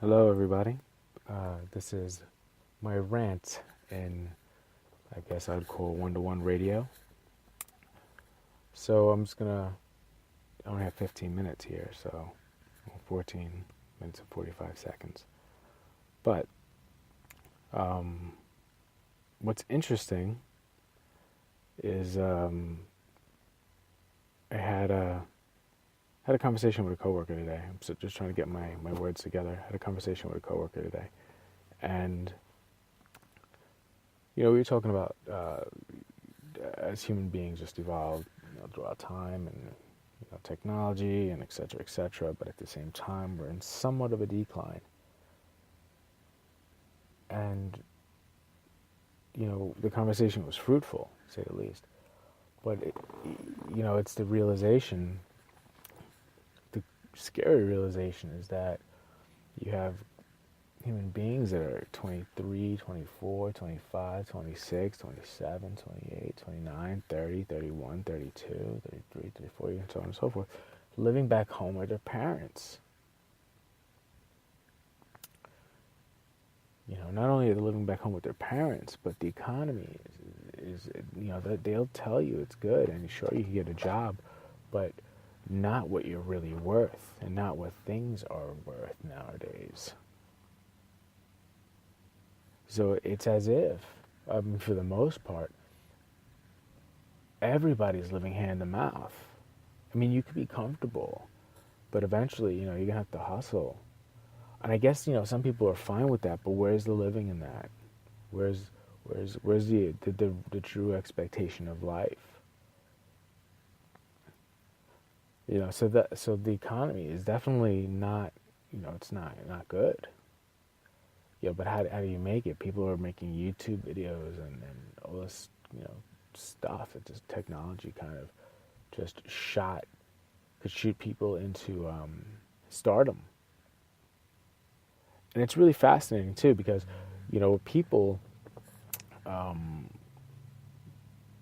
Hello, everybody. This is my rant in, I guess I'd call one-to-one radio. So I only have 15 minutes here, so 14 minutes and 45 seconds. But um, what's interesting is I had a conversation with a coworker today. I'm just trying to get my words together. I had a conversation with a coworker today, and we were talking about as human beings just evolved, throughout time and technology and et cetera, et cetera. But at the same time, we're in somewhat of a decline. And the conversation was fruitful, to say the least. But it's the realization. The scary realization is that you have human beings that are 23, 24, 25, 26, 27, 28, 29, 30, 31, 32, 33, 34, and so on and so forth, living back home with their parents. Not only are they living back home with their parents, but the economy is they'll tell you it's good, and sure, you can get a job, but not what you're really worth, and not what things are worth nowadays. So it's as if, for the most part, everybody's living hand to mouth. I mean, you could be comfortable, but eventually, you're gonna have to hustle. And I guess some people are fine with that, but where's the living in that? Where's the true expectation of life? So the economy is definitely not, it's not good. But how do you make it? People are making YouTube videos and all this, stuff. It's just technology kind of just could shoot people into stardom. And it's really fascinating too, because people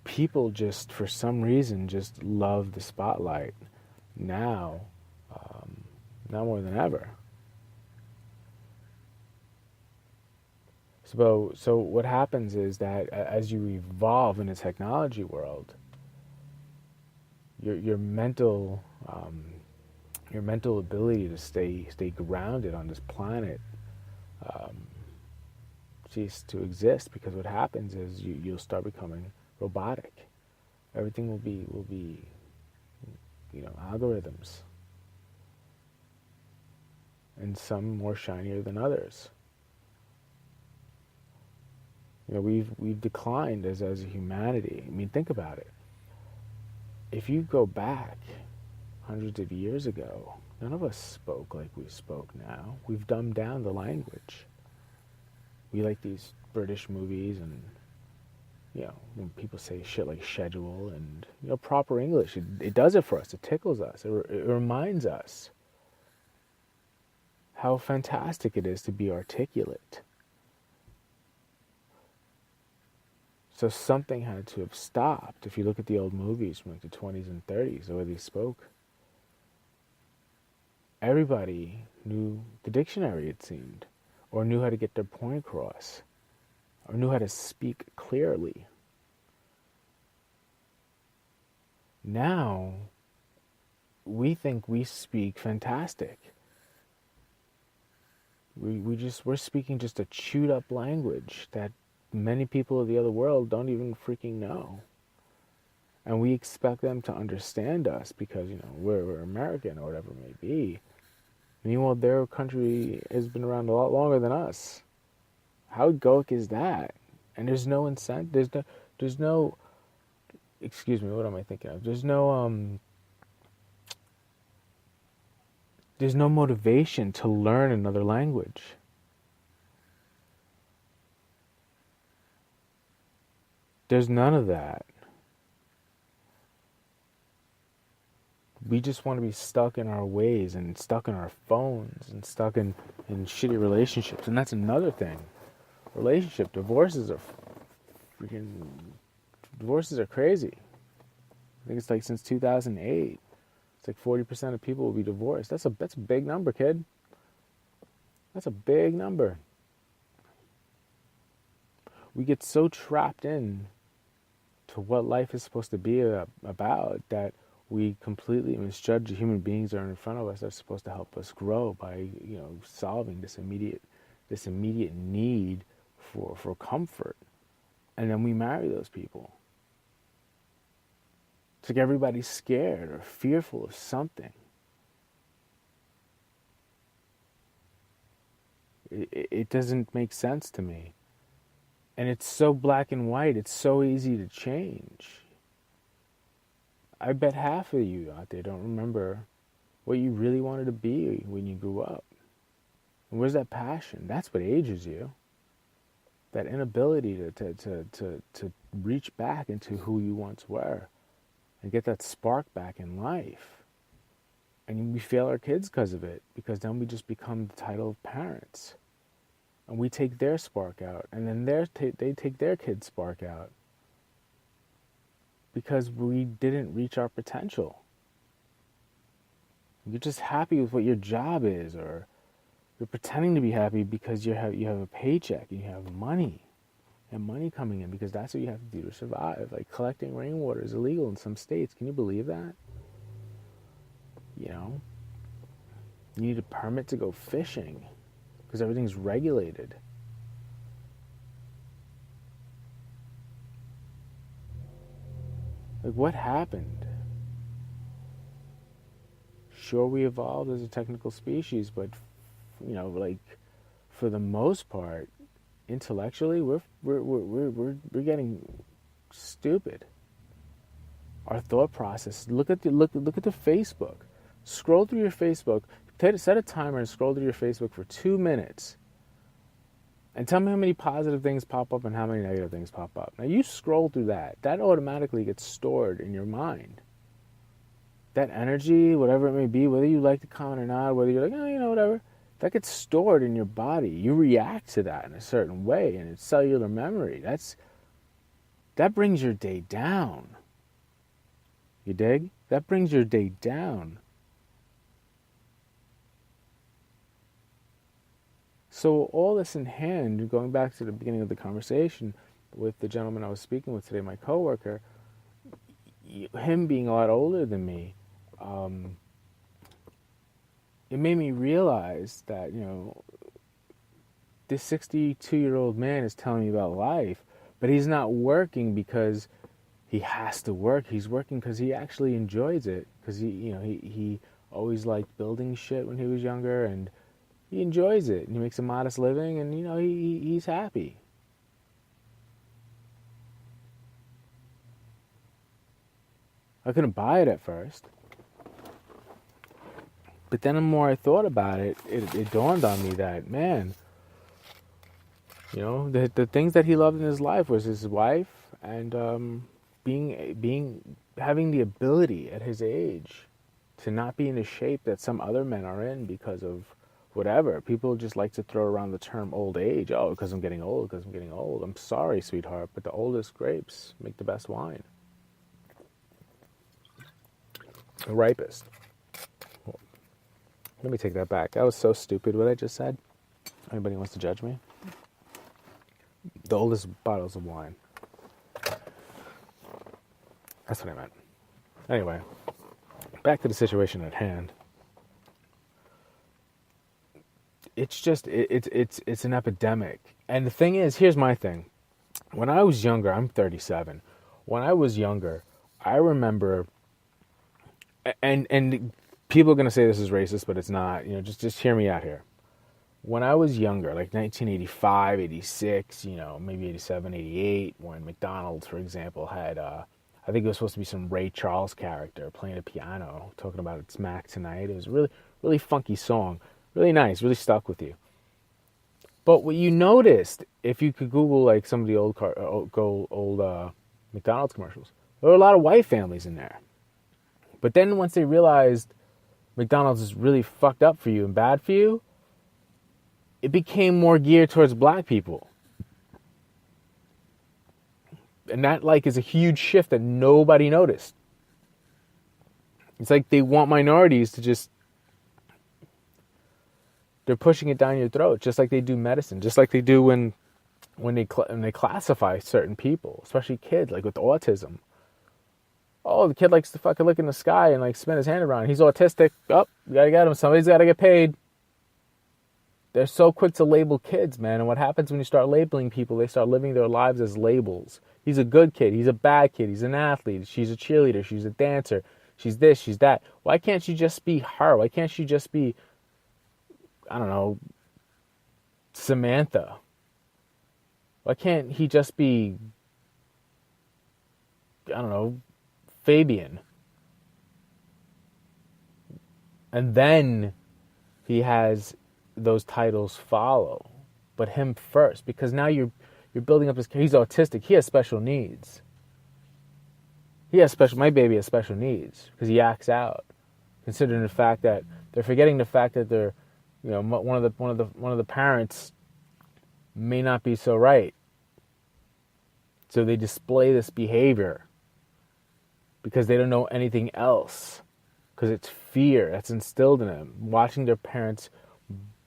people just for some reason just love the spotlight now, now more than ever. So what happens is that as you evolve in the technology world, your mental ability to stay grounded on this planet cease to exist, because what happens is you'll start becoming robotic. Everything will be algorithms, and some more shinier than others. We've declined as a humanity. I mean, think about it. If you go back hundreds of years ago, none of us spoke like we spoke now. We've dumbed down the language. We like these British movies, and when people say shit like schedule and proper English, it does it for us. It tickles us. It reminds us how fantastic it is to be articulate. So something had to have stopped. If you look at the old movies from like the 20s and 30s, the way they spoke, everybody knew the dictionary, it seemed, or knew how to get their point across, or knew how to speak clearly. Now, we think we speak fantastic. We're speaking just a chewed up language that many people of the other world don't even freaking know. And we expect them to understand us because, we're American or whatever it may be. Meanwhile, their country has been around a lot longer than us. How egoic is that? And there's no incentive. There's no. Excuse me. What am I thinking of? There's no motivation to learn another language. There's none of that. We just want to be stuck in our ways and stuck in our phones and stuck in shitty relationships. And that's another thing. Divorces are crazy. I think it's like since 2008. It's like 40% of people will be divorced. That's a big number, kid. That's a big number. We get so trapped in to what life is supposed to be about that we completely misjudge the human beings that are in front of us that are supposed to help us grow by, solving this immediate need for comfort. And then we marry those people. It's like everybody's scared or fearful of something. It doesn't make sense to me. And it's so black and white. It's so easy to change. I bet half of you out there don't remember what you really wanted to be when you grew up. And where's that passion? That's what ages you. That inability to reach back into who you once were and get that spark back in life. And we fail our kids because of it, because then we just become the title of parents. And we take their spark out, and then they take their kid's spark out. Because we didn't reach our potential. You're just happy with what your job is, or you're pretending to be happy because you have a paycheck and you have money. And money coming in because that's what you have to do to survive. Like collecting rainwater is illegal in some states. Can you believe that? You need a permit to go fishing because everything's regulated. Like, what happened? Sure, we evolved as a technical species, but for the most part, intellectually, we're getting stupid. Our thought process. Look at the Facebook. Scroll through your Facebook. Set a timer and scroll through your Facebook for 2 minutes. And tell me how many positive things pop up and how many negative things pop up. Now you scroll through that. That automatically gets stored in your mind. That energy, whatever it may be, whether you like the comment or not, whether you're like, whatever, that gets stored in your body. You react to that in a certain way, and it's cellular memory. That brings your day down. You dig? That brings your day down. So all this in hand, going back to the beginning of the conversation with the gentleman I was speaking with today, my coworker, him being a lot older than me, it made me realize that, this 62-year-old man is telling me about life, but he's not working because he has to work. He's working because he actually enjoys it, because he always liked building shit when he was younger, and he enjoys it, and he makes a modest living, and he's happy. I couldn't buy it at first, but then the more I thought about it, it dawned on me that, man, the things that he loved in his life was his wife and having the ability at his age to not be in the shape that some other men are in because of whatever. People just like to throw around the term old age. Oh, because I'm getting old, I'm sorry, sweetheart, but the oldest grapes make the best wine. The ripest. Well, let me take that back. That was so stupid what I just said. Anybody wants to judge me? The oldest bottles of wine. That's what I meant. Anyway, back to the situation at hand. It's just, it's an epidemic. And the thing is, here's my thing. When I was younger, I'm 37. When I was younger, I remember, and people are going to say this is racist, but it's not. Just hear me out here. When I was younger, like 1985, 86, maybe 87, 88, when McDonald's, for example, had, I think it was supposed to be some Ray Charles character playing a piano, talking about "It's Mac Tonight." It was a really, really funky song. Really nice, really stuck with you. But what you noticed, if you could Google like some of the old McDonald's commercials, there were a lot of white families in there. But then once they realized McDonald's is really fucked up for you and bad for you, it became more geared towards black people. And that is a huge shift that nobody noticed. It's like they want minorities to just They're pushing it down your throat, just like they do medicine, just like they do when they classify certain people, especially kids, like with autism. Oh, the kid likes to fucking look in the sky and like spin his hand around. He's autistic. Oh, you gotta get him. Somebody's gotta get paid. They're so quick to label kids, man. And what happens when you start labeling people, they start living their lives as labels. He's a good kid. He's a bad kid. He's an athlete. She's a cheerleader. She's a dancer. She's this. She's that. Why can't she just be her? Why can't she just be, I don't know, Samantha? Why can't he just be, I don't know, Fabian? And then he has those titles follow, but him first, because now you're building up his. He's autistic. He has special needs. My baby has special needs because he acts out. Considering the fact that they're forgetting the fact that they're, you know, one of the parents may not be so right. So they display this behavior because they don't know anything else. Because it's fear that's instilled in them, watching their parents'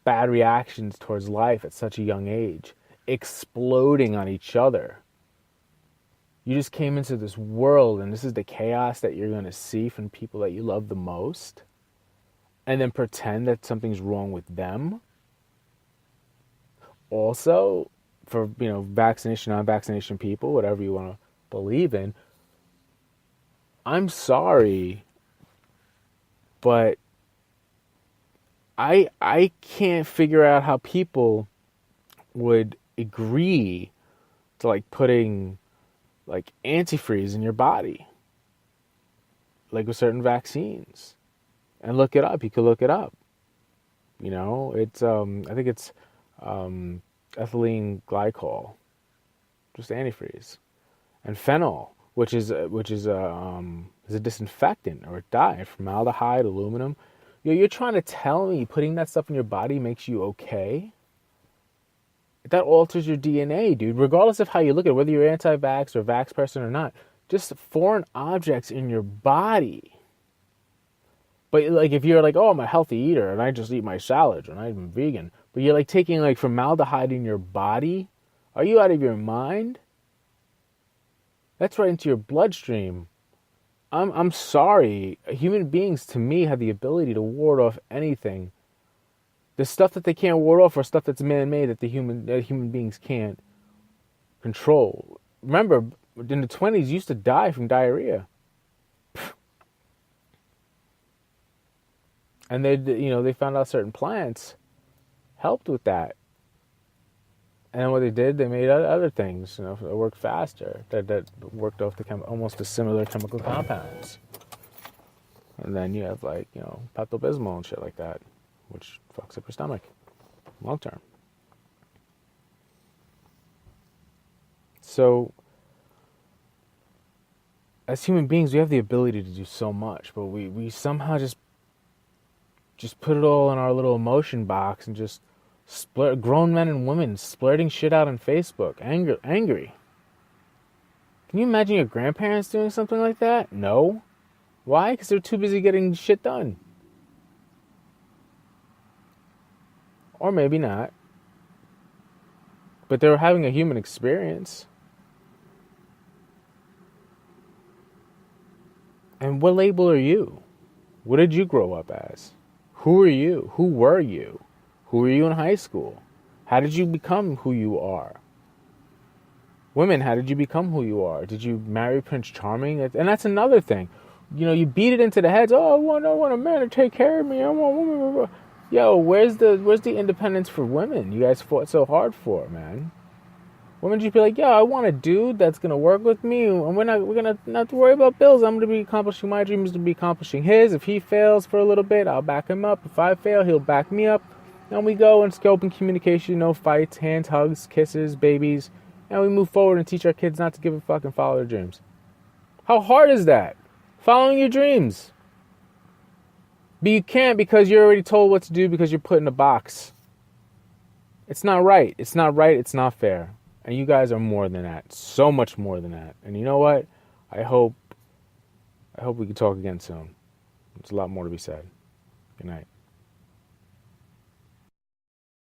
bad reactions towards life at such a young age, exploding on each other. You just came into this world, and this is the chaos that you're going to see from people that you love the most, and then pretend that something's wrong with them. Also, for, you know, vaccination, non-vaccination people, whatever you want to believe in, I'm sorry, but I can't figure out how people would agree to like putting like antifreeze in your body, like with certain vaccines, and look it up. You could look it up. You know, it's I think it's ethylene glycol, just antifreeze, and phenol, which is a disinfectant or a dye, formaldehyde, aluminum. You're trying to tell me putting that stuff in your body makes you okay? That alters your DNA, dude. Regardless of how you look at it, whether you're anti-vax or vax person or not, just foreign objects in your body. But like if you're like, oh, I'm a healthy eater and I just eat my salads and I'm vegan, but you're like taking like formaldehyde in your body, are you out of your mind? That's right into your bloodstream. I'm sorry. Human beings, to me, have the ability to ward off anything. The stuff that they can't ward off, or stuff that's man-made that human beings can't control. Remember, in the 20s, you used to die from diarrhea, and they found out certain plants helped with that. And then what they did, they made other things, that worked faster, that worked off almost the similar chemical compounds. And then you have Pepto-Bismol and shit like that, which fucks up your stomach long term. So, as human beings, we have the ability to do so much, but we somehow just put it all in our little emotion box and just grown men and women splurting shit out on Facebook, angry. Can you imagine your grandparents doing something like that? No. Why? Because they're too busy getting shit done. Or maybe not. But they were having a human experience. And what label are you? What did you grow up as? Who are you? Who were you? Who were you in high school? How did you become who you are? Women, how did you become who you are? Did you marry Prince Charming? And that's another thing. You beat it into the heads. Oh, I want a man to take care of me. I want a woman. Yo, where's the independence for women you guys fought so hard for, man? Women should be like, I want a dude that's gonna work with me, and we're gonna not have to worry about bills. I'm gonna be accomplishing my dreams, to be accomplishing his. If he fails for a little bit, I'll back him up. If I fail, he'll back me up. And we go and scope and communication, no fights, hands, hugs, kisses, babies, and we move forward and teach our kids not to give a fuck and follow their dreams. How hard is that? Following your dreams. But you can't, because you're already told what to do, because you're put in a box. It's not right. It's not right. It's not fair. And you guys are more than that. So much more than that. And you know what? I hope we can talk again soon. There's a lot more to be said. Good night.